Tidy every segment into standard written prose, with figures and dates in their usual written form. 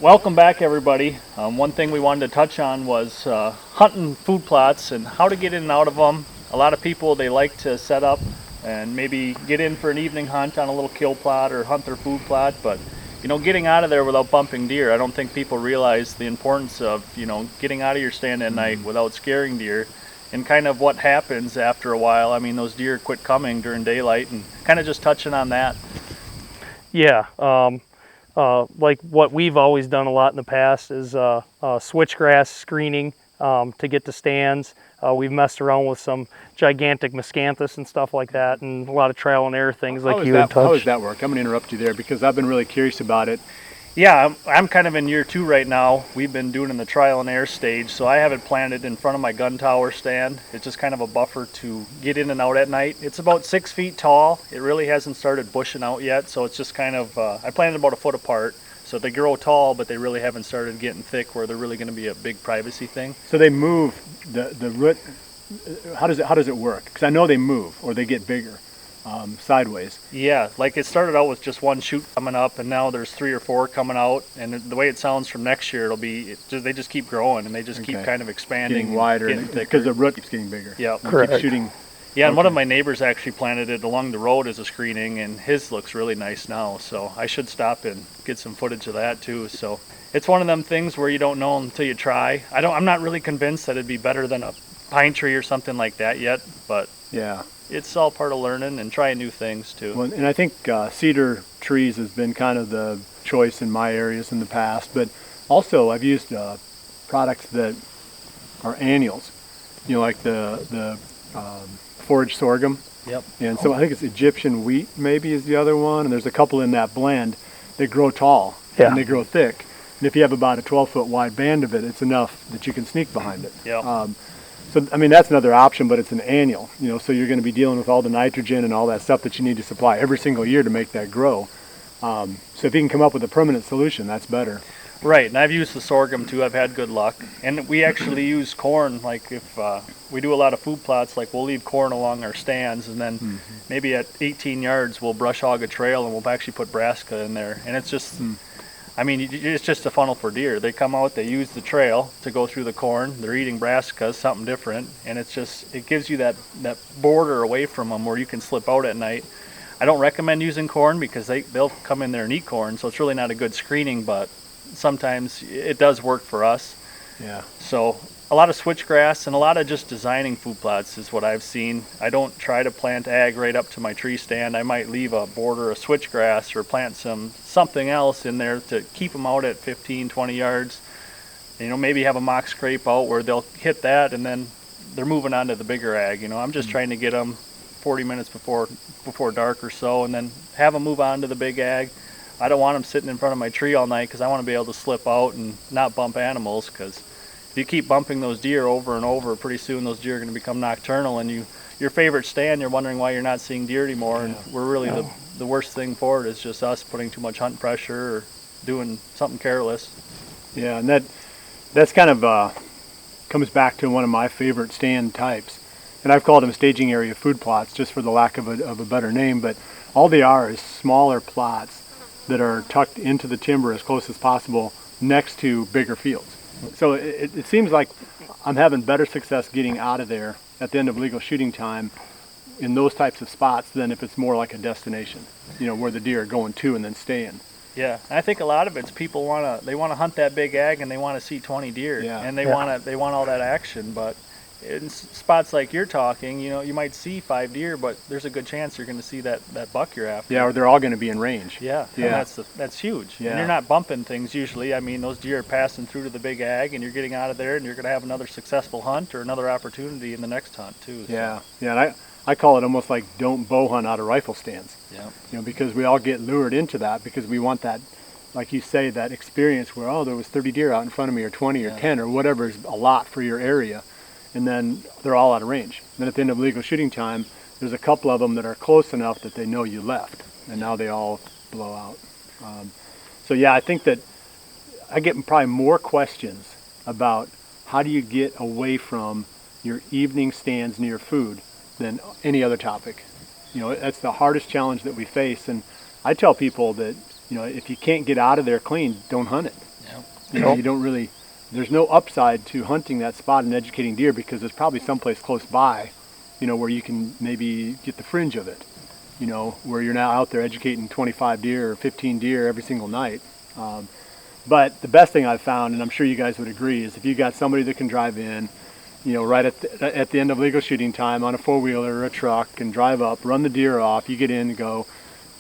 Welcome back, everybody. One thing we wanted to touch on was hunting food plots and how to get in and out of them. A lot of people, they like to set up and maybe get in for an evening hunt on a little kill plot or hunt their food plot, but getting out of there without bumping deer, I don't think people realize the importance of getting out of your stand at night without scaring deer, and kind of what happens after a while. I mean, those deer quit coming during daylight, and kind of just touching on that. Yeah, like what we've always done a lot in the past is switchgrass screening to get to stands. We've messed around with some gigantic miscanthus and stuff like that, and a lot of trial and error things like you had touched. How does that work? I'm going to interrupt you there because I've been really curious about it. Yeah, I'm kind of in year 2 right now. We've been doing in the trial and error stage, so I have it planted in front of my gun tower stand. It's just kind of a buffer to get in and out at night. It's about 6 feet tall. It really hasn't started bushing out yet, so it's just kind of, I planted about a foot apart. So they grow tall, but they really haven't started getting thick where they're really going to be a big privacy thing. So they move the root. How does it work? Because I know they move or they get bigger. Sideways. Yeah, like it started out with just one shoot coming up, and now there's 3 or 4 coming out. And the way it sounds from next year, they just keep growing, and they just keep kind of expanding, getting wider, because the root keeps getting bigger. Yeah, correct. Keep shooting. Yeah, and one of my neighbors actually planted it along the road as a screening, and his looks really nice now. So I should stop and get some footage of that too. So it's one of them things where you don't know until you try. I'm not really convinced that it'd be better than a pine tree or something like that yet, but yeah. It's all part of learning and trying new things too. Well, and I think cedar trees has been kind of the choice in my areas in the past, but also I've used products that are annuals, like the forage sorghum. Yep. And so I think it's Egyptian wheat maybe is the other one, and there's a couple in that blend. They grow tall and they grow thick, and if you have about a 12-foot wide band of it, it's enough that you can sneak behind it. Yeah. So, I mean, that's another option, but it's an annual, so you're going to be dealing with all the nitrogen and all that stuff that you need to supply every single year to make that grow. So if you can come up with a permanent solution, that's better. Right, and I've used the sorghum too. I've had good luck. And we actually use corn, like if we do a lot of food plots, like we'll leave corn along our stands, and then maybe at 18 yards we'll brush hog a trail, and we'll actually put brassica in there. And it's just... I mean, it's just a funnel for deer. They come out, they use the trail to go through the corn. They're eating brassicas, something different, and it gives you that border away from them where you can slip out at night. I don't recommend using corn because they'll come in there and eat corn, so it's really not a good screening, but sometimes it does work for us. Yeah. So a lot of switchgrass and a lot of just designing food plots is what I've seen. I don't try to plant ag right up to my tree stand. I might leave a border of switchgrass or plant something else in there to keep them out at 15, 20 yards. Maybe have a mock scrape out where they'll hit that and then they're moving on to the bigger ag. I'm just trying to get them 40 minutes before dark or so, and then have them move on to the big ag. I don't want them sitting in front of my tree all night because I want to be able to slip out and not bump animals, because if you keep bumping those deer over and over, pretty soon those deer are going to become nocturnal, and your favorite stand, you're wondering why you're not seeing deer anymore. And we're really the worst thing for it is just us putting too much hunt pressure or doing something careless. Yeah, and that's kind of comes back to one of my favorite stand types, and I've called them staging area food plots just for the lack of a better name, but all they are is smaller plots that are tucked into the timber as close as possible next to bigger fields. So it seems like I'm having better success getting out of there at the end of legal shooting time in those types of spots than if it's more like a destination, where the deer are going to and then staying. Yeah, I think a lot of it's people want to hunt that big ag and they want to see 20 deer, and they want all that action. But in spots like you're talking, you might see 5 deer, but there's a good chance you're going to see that buck you're after. Yeah, or they're all going to be in range. Yeah. That's huge. Yeah. And you're not bumping things usually. I mean, those deer are passing through to the big ag, and you're getting out of there, and you're going to have another successful hunt or another opportunity in the next hunt too. So. Yeah, and I call it almost like don't bow hunt out of rifle stands. Yeah. Because we all get lured into that because we want that, like you say, that experience where there was 30 deer out in front of me, or 20 or 10 or whatever is a lot for your area. And then they're all out of range. Then at the end of legal shooting time, there's a couple of them that are close enough that they know you left, and now they all blow out. So yeah, I think that I get probably more questions about how do you get away from your evening stands near food than any other topic. That's the hardest challenge that we face, and I tell people that if you can't get out of there clean, don't hunt it. You know, you don't really, there's no upside to hunting that spot and educating deer because there's probably someplace close by, you know, where you can maybe get the fringe of it, you know, where you're now out there educating 25 deer or 15 deer every single night. But the best thing I've found, and I'm sure you guys would agree, is if you got somebody that can drive in, you know, right at the end of legal shooting time on a four-wheeler or a truck and drive up, run the deer off, you get in and go,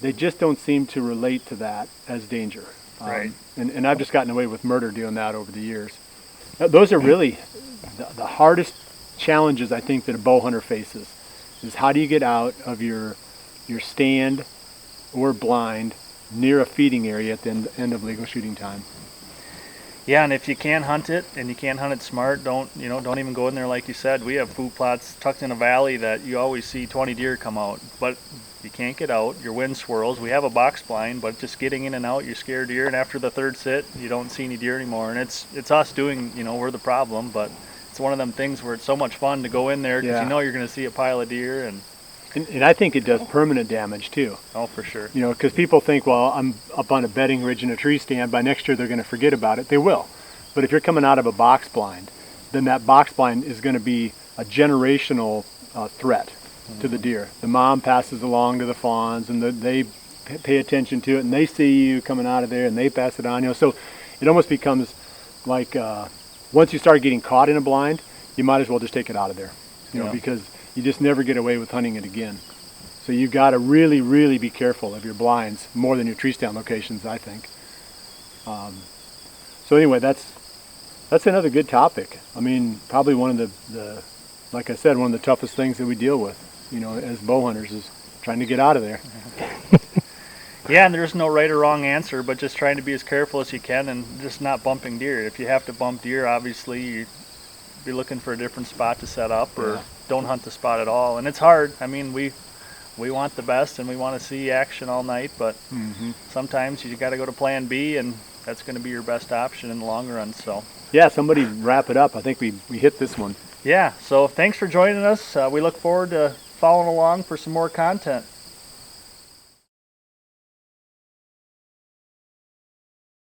they just don't seem to relate to that as danger. Right. And I've just gotten away with murder doing that over the years. Those are really the hardest challenges I think that a bow hunter faces, is how do you get out of your stand or blind near a feeding area at the end of legal shooting time. Yeah, and if you can hunt it and you can hunt it smart, don't even go in there like you said. We have food plots tucked in a valley that you always see 20 deer come out, but you can't get out. Your wind swirls. We have a box blind, but just getting in and out, you scare deer, and after the third sit, you don't see any deer anymore. And it's us doing, we're the problem, but it's one of them things where it's so much fun to go in there because you know you're going to see a pile of deer. And I think it does permanent damage too. Oh, for sure. Because people think, well, I'm up on a bedding ridge in a tree stand. By next year, they're going to forget about it. They will. But if you're coming out of a box blind, then that box blind is going to be a generational threat to the deer. The mom passes along to the fawns, and they pay attention to it, and they see you coming out of there, and they pass it on. So it almost becomes like once you start getting caught in a blind, you might as well just take it out of there, because you just never get away with hunting it again. So you've got to really, really be careful of your blinds more than your tree stand locations, I think. So anyway, that's another good topic. I mean, probably one of the like I said, one of the toughest things that we deal with, as bow hunters is trying to get out of there. Yeah, and there's no right or wrong answer, but just trying to be as careful as you can and just not bumping deer. If you have to bump deer, obviously you'd be looking for a different spot to set up, or don't hunt the spot at all. And it's hard. I mean, we want the best and we want to see action all night, but sometimes you got to go to plan B, and that's going to be your best option in the long run. So yeah, somebody wrap it up. I think we hit this one. Yeah, so thanks for joining us. We look forward to following along for some more content.